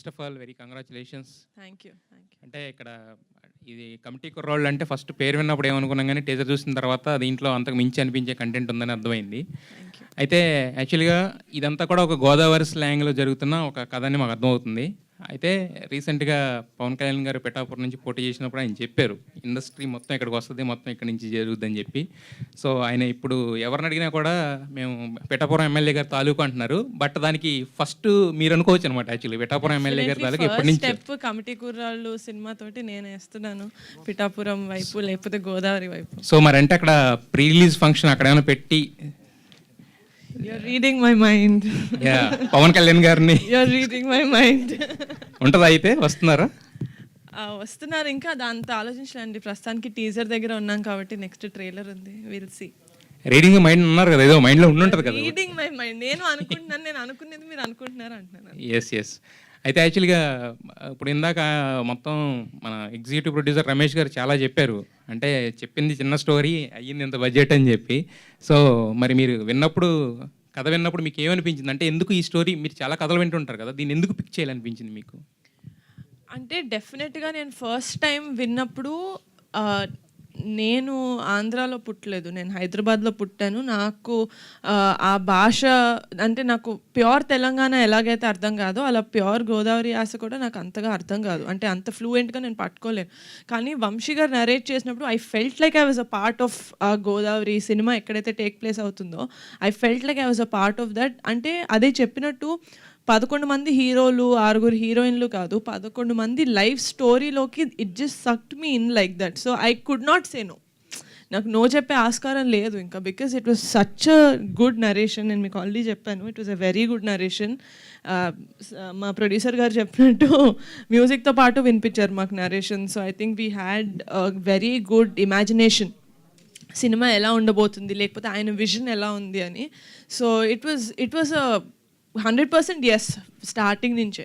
First of all very congratulations. Thank you. అంటే ఇక్కడ ఇది కమిటీ కుర్రోళ్ళు అంటే ఫస్ట్ పేరు విన్నప్పుడు ఏమనుకున్నాం కానీ టీజర్ చూసిన తర్వాత దీంట్లో అంతకు మించి అనిపించే కంటెంట్ ఉందని అర్థమైంది. అయితే యాక్చువల్గా ఇదంతా కూడా ఒక గోదావరి స్లాంగ్లో జరుగుతున్న ఒక కథ అని మాకు అర్థమవుతుంది. అయితే రీసెంట్గా పవన్ కళ్యాణ్ గారు పిఠాపురం నుంచి పోటీ చేసినప్పుడు ఆయన చెప్పారు ఇండస్ట్రీ మొత్తం ఇక్కడికి వస్తుంది, మొత్తం ఇక్కడి నుంచి జరుగుతుందని చెప్పి. సో ఆయన ఇప్పుడు ఎవరిని అడిగినా కూడా మేము పిఠాపురం ఎమ్మెల్యే గారు తాలూకు అంటున్నారు. బట్ దానికి ఫస్ట్ మీరు అనుకోవచ్చు అనమాట. యాక్చువల్లీ పిఠాపురం ఎమ్మెల్యే గారి తాలూకు ఎప్పటి నుంచి స్టెప్ కమిటీ కుర్రాళ్ళు సినిమా తోటి నేను వేస్తున్నాను పిఠాపురం వైపు లేకపోతే గోదావరి వైపు. సో మరి అంటే అక్కడ ప్రీ రిలీజ్ ఫంక్షన్ అక్కడ ఏమైనా పెట్టి You're reading my mind. Pawan Kalyan గారిని You're reading my mind. ఉంటుందా? అయితే వస్తున్నారా? వస్తున్నారు. ఇంకా దాంతో ఆలోచించలేండి. ప్రస్తుతానికి టీజర్ దగ్గర ఉన్నాం కాబట్టి నెక్స్ట్ ట్రైలర్ ఉంది. Will see. రీడింగ్ మైండ్ ఉన్నారు కదా, ఏదో మైండ్లో ఉండుంటుంది కదా. రీడింగ్ మై మైండ్ నేను అనుకుంటున్నాను, నేను అనుకునేది మీరు అనుకుంటున్నారు అంటున్నాను. ఎస్. అయితే యాక్చువల్గా ఇప్పుడు ఇందాక మొత్తం మన ఎగ్జిక్యూటివ్ ప్రొడ్యూసర్ రమేష్ గారు చాలా చెప్పారు. అంటే చెప్పింది చిన్న స్టోరీ, అయ్యింది ఇంత బడ్జెట్ అని చెప్పి. సో మరి మీరు కథ విన్నప్పుడు మీకు ఏమనిపించింది? అంటే ఎందుకు ఈ స్టోరీ, మీరు చాలా కథలు వింటుంటారు కదా, దీన్ని ఎందుకు పిక్ చేయాలనిపించింది మీకు? అంటే డెఫినెట్గా నేను ఫస్ట్ టైం విన్నప్పుడు నేను ఆంధ్రాలో పుట్టలేదు, నేను హైదరాబాద్లో పుట్టాను. నాకు ఆ భాష అంటే నాకు ప్యూర్ తెలంగాణ ఎలాగైతే అర్థం కాదో అలా ప్యూర్ గోదావరి యాస కూడా నాకు అంతగా అర్థం కాదు. అంటే అంత ఫ్లూయెంట్గా నేను పట్టుకోలేను. కానీ వంశీ గారు నరేట్ చేసినప్పుడు I felt like I was a part of Godavari cinema ఎక్కడైతే టేక్ ప్లేస్ అవుతుందో I felt like I was a part of that. అంటే అదే చెప్పినట్టు 11 మంది హీరోలు 6 హీరోయిన్లు కాదు, 11 మంది లైఫ్ స్టోరీలోకి it just sucked me in like that. So I could not say no. నాకు నో చెప్పే ఆస్కారం లేదు ఇంకా, because it was such a good narration. నేను మీకు ఆల్రెడీ చెప్పాను, it was a very good narration. మా ప్రొడ్యూసర్ గారు చెప్పినట్టు మ్యూజిక్తో పాటు వినిపించారు మాకు narration. So I think we had very good imagination సినిమా ఎలా ఉండబోతుంది, లేకపోతే ఆయన విజన్ ఎలా ఉంది అని. So it was 100% yes starting నుంచే.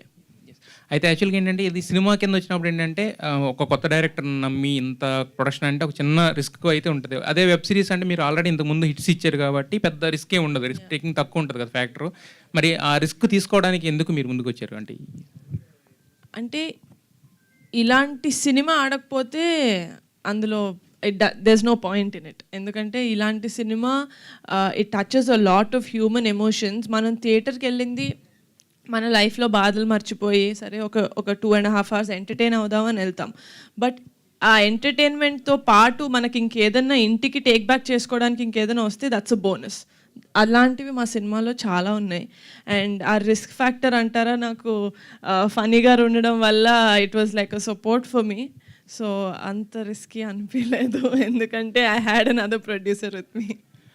అయితే యాక్చువల్గా ఏంటంటే ఇది సినిమా కింద వచ్చినప్పుడు ఏంటంటే ఒక కొత్త డైరెక్టర్ నమ్మి ఇంత ప్రొడక్షన్ అంటే ఒక చిన్న రిస్క్ అయితే ఉంటుంది. అదే వెబ్ సిరీస్ అంటే మీరు ఆల్రెడీ ఇంతకుముందు హిట్స్ ఇచ్చారు కాబట్టి పెద్ద రిస్కే ఉండదు, రిస్క్ టేకింగ్ తక్కువ ఉంటుంది కదా ఫ్యాక్టర్. మరి ఆ రిస్క్ తీసుకోవడానికి ఎందుకు మీరు ముందుకు వచ్చారు? అంటే ఇలాంటి సినిమా ఆడకపోతే అందులో there's no point in it. ఎందుకంటే ఇలాంటి cinema it touches a lot of human emotions. మనం థియేటర్కి వెళ్ళింది మన లైఫ్లో బాధలు మర్చిపోయి సరే ఒక 2.5 hours ఎంటర్టైన్ అవుదామని వెళ్తాం. బట్ ఆ ఎంటర్టైన్మెంట్తో పాటు మనకి ఇంకేదన్నా ఇంటికి టేక్ బ్యాక్ చేసుకోవడానికి ఇంకేదైనా వస్తే దట్స్ అ బోనస్. అలాంటివి మా సినిమాలో చాలా ఉన్నాయి. అండ్ ఆ రిస్క్ ఫ్యాక్టర్ అంటారా, నాకు ఫనీగా ఉండడం వల్ల it was like a support for me. So అంత రిస్కీ అనిపించలేదు, ఎందుకంటే I had another producer with me.